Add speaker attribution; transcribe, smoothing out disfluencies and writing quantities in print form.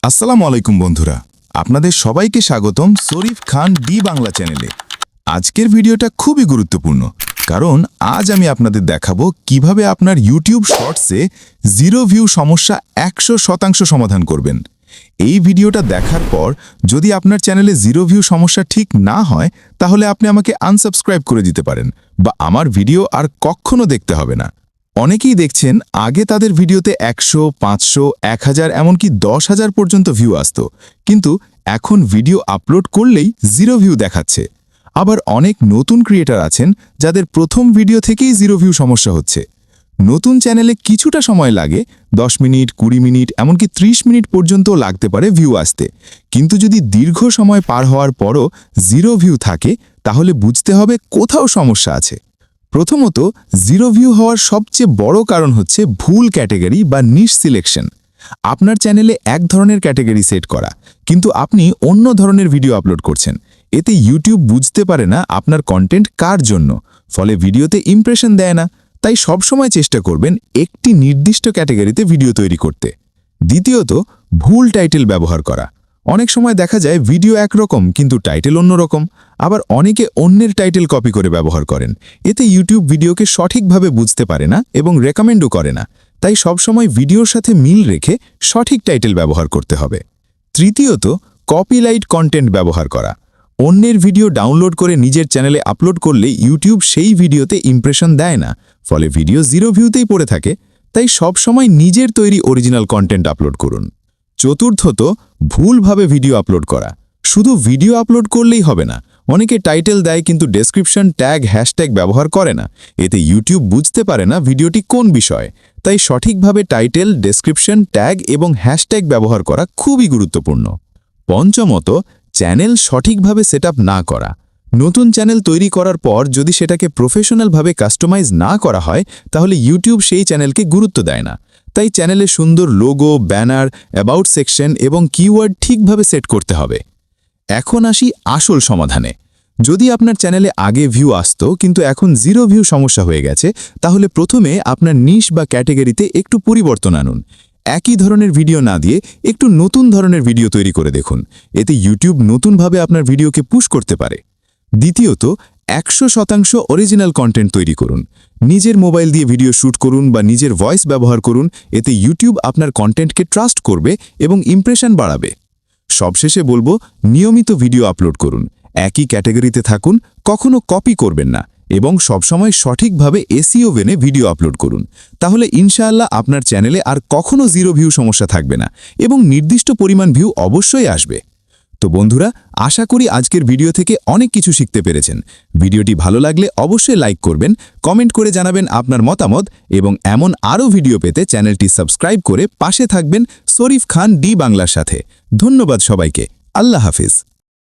Speaker 1: আসসালামু আলাইকুম বন্ধুরা, আপনাদের সবাইকে স্বাগতম শরীফ খান ডি বাংলা চ্যানেলে। আজকের ভিডিওটা খুবই গুরুত্বপূর্ণ, কারণ আজ আমি আপনাদের দেখাবো কিভাবে আপনার ইউটিউব শর্টসে জিরো ভিউ সমস্যা 100% সমাধান করবেন। এই ভিডিওটা দেখার পর যদি আপনার চ্যানেলে জিরো ভিউ সমস্যা ঠিক না হয়, তাহলে আপনি আমাকে আনসাবস্ক্রাইব করে দিতে পারেন বা আমার ভিডিও আর কখনো দেখতে হবে না। অনেকেই দেখছেন আগে তাদের ভিডিওতে 100, 500, 1000 এমনকি 10,000 পর্যন্ত ভিউ আসতো, কিন্তু এখন ভিডিও আপলোড করলেই জিরো ভিউ দেখাচ্ছে। আবার অনেক নতুন ক্রিয়েটর আছেন যাদের প্রথম ভিডিও থেকেই জিরো ভিউ সমস্যা হচ্ছে। নতুন চ্যানেলে কিছুটা সময় লাগে, 10 মিনিট, 20 মিনিট, এমনকি 30 মিনিট পর্যন্ত লাগতে পারে ভিউ আসতে। কিন্তু যদি দীর্ঘ সময় পার হওয়ার পরও জিরো ভিউ থাকে, তাহলে বুঝতে হবে কোথাও সমস্যা আছে। প্রথমত, জিরো ভিউ হওয়ার সবচেয়ে বড় কারণ হচ্ছে ভুল ক্যাটেগরি বা নিশ সিলেকশন। আপনার চ্যানেলে এক ধরনের ক্যাটেগরি সেট করা, কিন্তু আপনি অন্য ধরনের ভিডিও আপলোড করছেন। এতে ইউটিউব বুঝতে পারে না আপনার কন্টেন্ট কার জন্য, ফলে ভিডিওতে ইমপ্রেশন দেয় না। তাই সবসময় চেষ্টা করবেন একটি নির্দিষ্ট ক্যাটেগরিতে ভিডিও তৈরি করতে। দ্বিতীয়ত, ভুল টাইটেল ব্যবহার করা। অনেক সময় দেখা যায় ভিডিও একরকম কিন্তু টাইটেল অন্যরকম। আবার অনেকে অন্যের টাইটেল কপি করে ব্যবহার করেন। এতে ইউটিউব ভিডিওকে সঠিকভাবে বুঝতে পারে না এবং রেকমেন্ডও করে না। তাই সবসময় ভিডিওর সাথে মিল রেখে সঠিক টাইটেল ব্যবহার করতে হবে। তৃতীয়ত, কপিরাইট কন্টেন্ট ব্যবহার করা। অন্যের ভিডিও ডাউনলোড করে নিজের চ্যানেলে আপলোড করলে ইউটিউব সেই ভিডিওতে ইমপ্রেশন দেয় না, ফলে ভিডিও জিরো ভিউতেই পড়ে থাকে। তাই সবসময় নিজের তৈরি অরিজিনাল কন্টেন্ট আপলোড করুন। চতুর্থত, ভুলভাবে ভিডিও আপলোড করা। শুধু ভিডিও আপলোড করলেই হবে না, অনেকে টাইটেল দেয় কিন্তু ডেসক্রিপশন, ট্যাগ, হ্যাশট্যাগ ব্যবহার করে না। এতে ইউটিউব বুঝতে পারে না ভিডিওটি কোন বিষয়। তাই সঠিকভাবে টাইটেল, ডেসক্রিপশন, ট্যাগ এবং হ্যাশট্যাগ ব্যবহার করা খুবই গুরুত্বপূর্ণ। পঞ্চমত, চ্যানেল সঠিকভাবে সেটআপ না করা। নতুন চ্যানেল তৈরি করার পর যদি সেটাকে প্রফেশনালভাবে কাস্টমাইজ না করা হয়, তাহলে ইউটিউব সেই চ্যানেলকে গুরুত্ব দেয় না। তাই চ্যানেলে সুন্দর লোগো, ব্যানার, অ্যাবাউট সেকশন এবং কিওয়ার্ড ঠিকভাবে সেট করতে হবে। এখন আসি আসল সমাধানে। যদি আপনার চ্যানেলে আগে ভিউ আসতো কিন্তু এখন জিরো ভিউ সমস্যা হয়ে গেছে, তাহলে প্রথমে আপনার নিশ বা ক্যাটেগরিতে একটু পরিবর্তন আনুন। একই ধরনের ভিডিও না দিয়ে একটু নতুন ধরনের ভিডিও তৈরি করে দেখুন। এতে ইউটিউব নতুনভাবে আপনার ভিডিওকে পুশ করতে পারে। দ্বিতীয়ত, 100% অরিজিনাল কন্টেন্ট তৈরি করুন। নিজের মোবাইল দিয়ে ভিডিও শ্যুট করুন বা নিজের ভয়েস ব্যবহার করুন। এতে ইউটিউব আপনার কন্টেন্টকে ট্রাস্ট করবে এবং ইমপ্রেশন বাড়াবে। সবশেষে বলবো, নিয়মিত ভিডিও আপলোড করুন, একই ক্যাটেগরিতে থাকুন, কখনো কপি করবেন না এবং সবসময় সঠিকভাবে এসইও ভেনে ভিডিও আপলোড করুন। তাহলে ইনশাআল্লাহ আপনার চ্যানেলে আর কখনো জিরো ভিউ সমস্যা থাকবে না এবং নির্দিষ্ট পরিমাণ ভিউ অবশ্যই আসবে। তো বন্ধুরা, আশা করি আজকের ভিডিও থেকে অনেক কিছু শিখতে পেরেছেন। ভিডিওটি ভালো লাগলে অবশ্যই লাইক করবেন, কমেন্ট করে জানাবেন আপনার মতামত এবং এমন আরও ভিডিও পেতে চ্যানেলটি সাবস্ক্রাইব করে পাশে থাকবেন শরীফ খান ডি বাংলার সাথে। ধন্যবাদ সবাইকে। আল্লাহ হাফিজ।